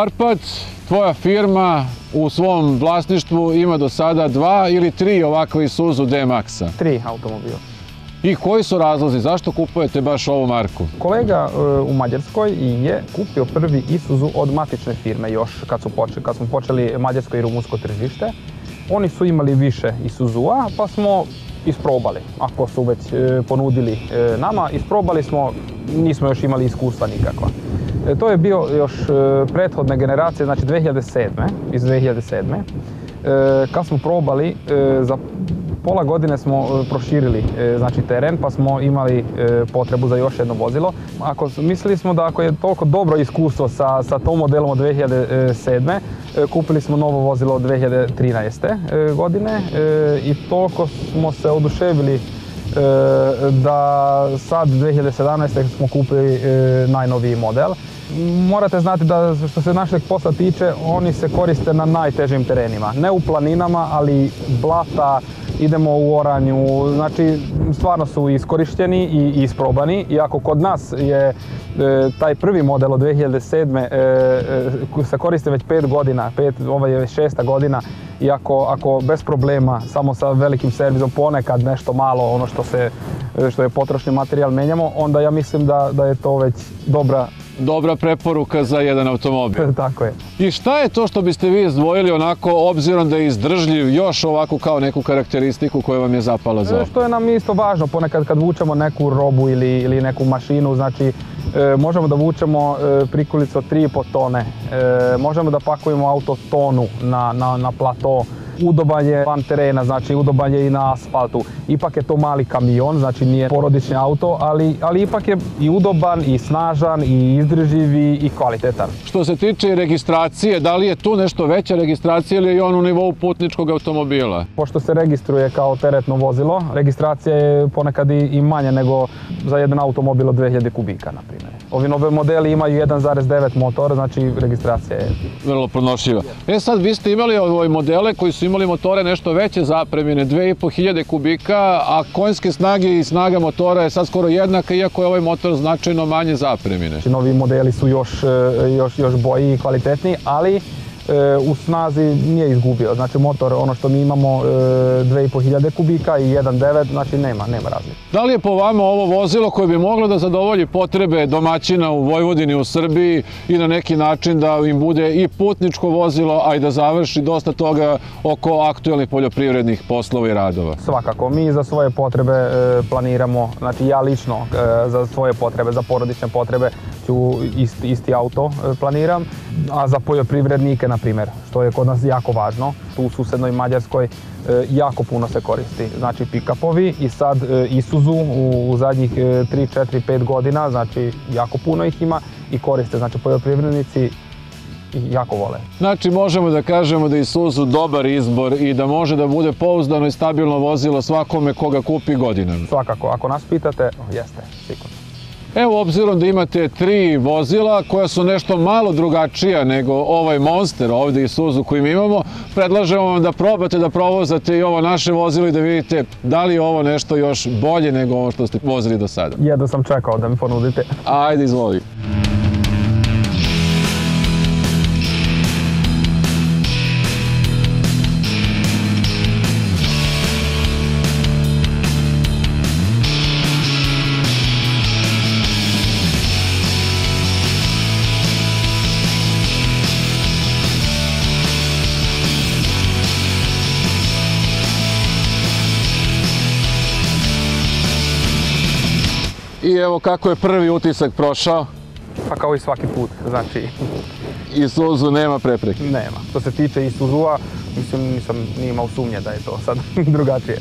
Arpad, tvoja firma u svom vlasništvu ima do sada 2 ili 3 ovakva Isuzu D-Maxa. 3 automobila. I koji su razlozi? Zašto kupujete baš ovu marku? Kolega u Mađarskoj je kupio prvi Isuzu od matične firme još kad smo počeli mađarsko i rumunsko tržište. Oni su imali više Isuzua pa smo isprobali, ako su već ponudili nama. Isprobali smo, nismo još imali iskustva nikakva. To je bio još prethodne generacije, znači iz 2007. Kad smo probali, za pola godine smo proširili znači, teren pa smo imali potrebu za još jedno vozilo. Mislili smo da ako je toliko dobro iskustvo sa tom modelom od 2007. Kupili smo novo vozilo od 2013. godine i toliko smo se oduševili da sad 2017. smo kupili najnoviji model. Morate znati da što se našeg posla tiče, oni se koriste na najtežim terenima. Ne u planinama, ali blata, idemo u oranju, znači stvarno su iskorišteni i isprobani. Iako kod nas je taj prvi model od 2007. se koriste već 5 godina, ovo je 6. godina, i ako bez problema, samo sa velikim servisom, ponekad nešto malo, ono što je potrošni materijal menjamo, onda ja mislim da je to već dobra preporuka za jedan automobil. Tako je. I šta je to što biste vi izdvojili onako, obzirom da je izdržljiv, još ovako kao neku karakteristiku koja vam je zapala za oko? Što je nam isto važno, ponekad kad vučemo neku robu ili neku mašinu, znači možemo da vučemo prikolicu od 3,5 tone, možemo da pakujemo auto tonu na plato. Udoban je van terena, znači udoban je i na asfaltu. Ipak je to mali kamion, znači nije porodični auto, ali ipak je i udoban, i snažan, i izdrživ, i kvalitetan. Što se tiče registracije, da li je tu nešto veća registracija ili je on u nivou putničkog automobila? Pošto se registruje kao teretno vozilo, registracija je ponekad i manja nego za jedan automobil od 2000 kubika, na primjer. Ovi nove modeli imaju 1,9 motor, znači registracija je vrlo podnošljiva. Sad, vi ste imali ove modele koji su imali motore nešto veće zapremine, 2500 kubika, a konjske snage i snaga motora je sad skoro jednaka, iako je ovaj motor značajno manje zapremine. Novi modeli su još bolji i kvalitetniji, ali u snazi nije izgubio. Znači motor, ono što mi imamo 2500 kubika i 1.9, znači nema razlike. Da li je po vama ovo vozilo koje bi moglo da zadovolji potrebe domaćina u Vojvodini, u Srbiji i na neki način da im bude i putničko vozilo, a i da završi dosta toga oko aktuelnih poljoprivrednih poslova i radova? Svakako, mi za svoje potrebe planiramo, znači ja lično za svoje potrebe, za porodične potrebe ću isti auto planiram, a za poljoprivrednike, na primjer, što je kod nas jako važno, tu u susednoj Mađarskoj jako puno se koristi. Znači pick-upovi i sad Isuzu u zadnjih 3, 4, 5 godina, znači jako puno ih ima i koriste, znači poljoprivrednici jako vole. Znači možemo da kažemo da je Isuzu dobar izbor i da može da bude pouzdano i stabilno vozilo svakome koga kupi godinama. Svakako, ako nas pitate, jeste, sigurno. Evo, obzirom da imate 3 vozila koja su nešto malo drugačija nego ovaj Monster ovdje Isuzu koji mi imamo, predlažemo vam da probate da provozate i ovo naše vozilo i da vidite da li je ovo nešto još bolje nego ovo što ste vozili do sada. Jedno sam čekao da mi ponudite. Ajde, izvoli. I evo kako je prvi utisak prošao? Pa kao i svaki put, znači... Isuzu nema prepreke? Nema. Što se tiče Isuzua, mislim, nije imao sumnje da je to sad drugačije.